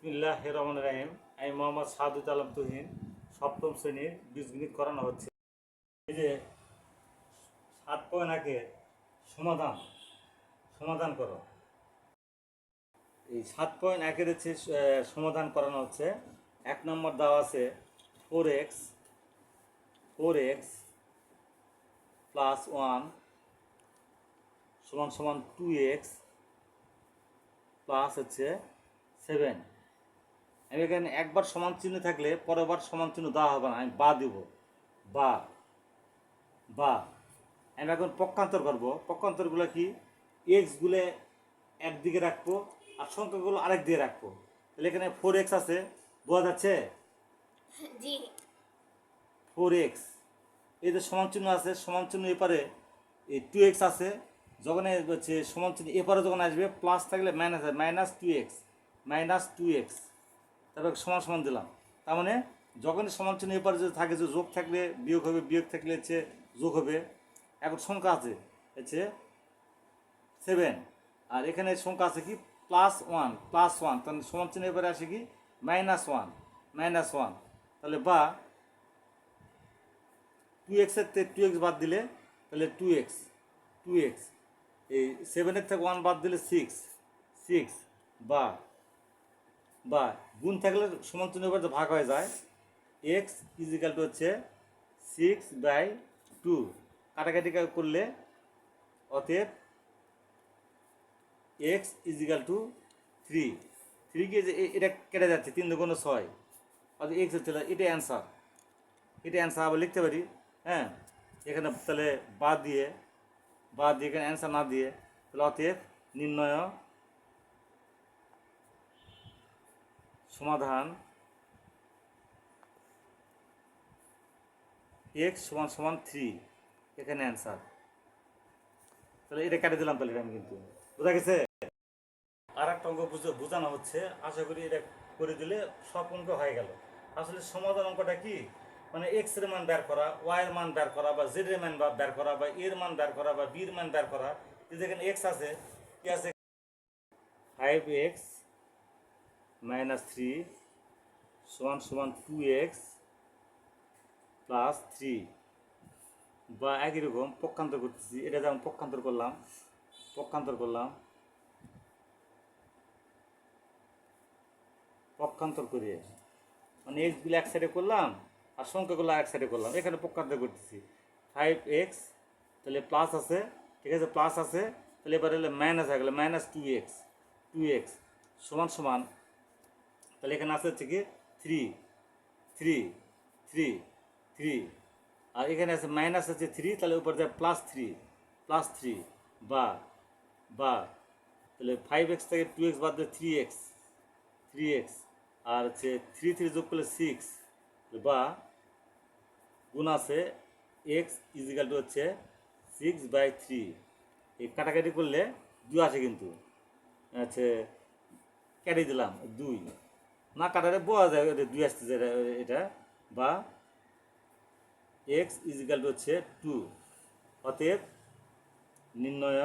বিসমিল্লাহির রহমানির রহিম। আমি মোহাম্মদ সাদুত আলম তুহিন, সপ্তম শ্রেণীর বীজগণিত করানো হচ্ছে। এই যে 7.1 সমাধান সমাধান করো। এই 7.1 হচ্ছে সমাধান করানো হচ্ছে। 1 নম্বর দেওয়া আছে 4x প্লাস 1 সমান সমান 2x প্লাস হচ্ছে 7। আমি এখানে একবার সমান চিহ্ন থাকলে পরেরবার সমান চিহ্ন দেওয়া হবে না, আমি বা দিব। বা বা আমি এখন পক্ষান্তর করব। পক্ষান্তরগুলো কি? এক্সগুলো একদিকে রাখবো আর সংখ্যাগুলো আরেক দিকে রাখবো। তাহলে এখানে 4x আছে, বোঝা যাচ্ছে? জি 4x, এই যে সমান চিহ্ন আছে, সমান চিহ্ন এপারে এই 2x আছে। যখন হচ্ছে সমান চিহ্ন এপারে যখন আসবে প্লাস থাকলে মাইনাস হয়, -2x তারপর সমান সমান দিলাম। তার মানে যখনই সমান চিহ্ন এপারে যদি থাকে, যে যোগ থাকলে বিয়োগ হবে, বিয়োগ থাকলে হচ্ছে যোগ হবে। এখন সংখ্যা আছে হচ্ছে 7, আর এখানে সংখ্যা আছে কি +1, তাহলে সমান চিহ্ন এবারে আসে কি -1, তাহলে বা 2x এর থেকে 2x বাদ দিলে তাহলে 2x, এই 7-এর থেকে 1 বাদ দিলে 6 বা গুণ থাকলে সমান চিহ্ন এবার ভাগ হয়ে যায়। x = হচ্ছে 6/2, কাটাকাটি করলে অতএব x = 3 কে এটা কেটে যাচ্ছে, 3 2 6, অর্থাৎ x হচ্ছে এটাই অ্যান্সার। আবার লিখতে পারি। হ্যাঁ, এখানে তাহলে বাদ দিয়ে এখানে অ্যান্সার না দিয়ে, তাহলে অতএব নির্ণয় সমাধান x = 3, এখানে অ্যান্সার। তাহলে এটা কেটে দিলাম, তাহলে আমি কিন্তু বোঝা গেছে। আর একটা অঙ্ক বোঝানো হচ্ছে, আশা করি এটা করে দিলে সব অঙ্ক হয়ে গেল। আসলে সমাধান অঙ্কটা কি, মানে এক্স এর মান বের করা, ওয়াই এর মান বের করা, বা জেড এর মান বের করা, বা এর মান বের করা, বা বি এর মান বের করা। যেখানে এক্স আছে, কি আছে 5x - 3 = 2x + 3, বা একই রকম পক্ষান্তর করতেছি। এটা যেমন পক্ষান্তর করলাম পক্ষান্তর করে, মানে এক্সগুলো এক সাইডে করলাম আর সংখ্যাগুলো এক সাইডে করলাম, এখানে পক্ষান্তর করতেছি। 5x, তাহলে প্লাস আছে, ঠিক আছে, প্লাস আছে, তাহলে এবার হলে মাইনাস হয়ে গেলো, -2x সমান সমান, তাহলে এখানে আছে হচ্ছে কি 3, আর এখানে আছে মাইনাস আছে 3, তাহলে উপর যায় +3 বা তাহলে 5x থেকে 2x বাদ দিয়ে 3x, আর হচ্ছে 3 যোগ করলে 6, বা গুণ আছে x = হচ্ছে 6/3। এই কাটাকাটি করলে 2 আসে, কিন্তু আচ্ছা কেটে দিলাম 2, না কাটারে বোঝা যায় 2 আসতেছে এটা। বা x = হচ্ছে 2, অতএব নির্ণয়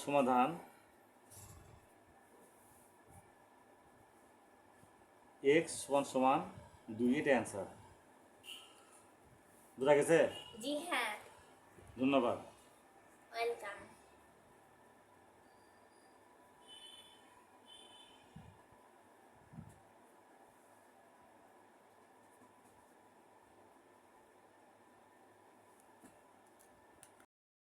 সমাধান x = 2, এটা অ্যান্সার। বোঝা গেছে? জি হ্যাঁ, ধন্যবাদ। ওয়েলকাম।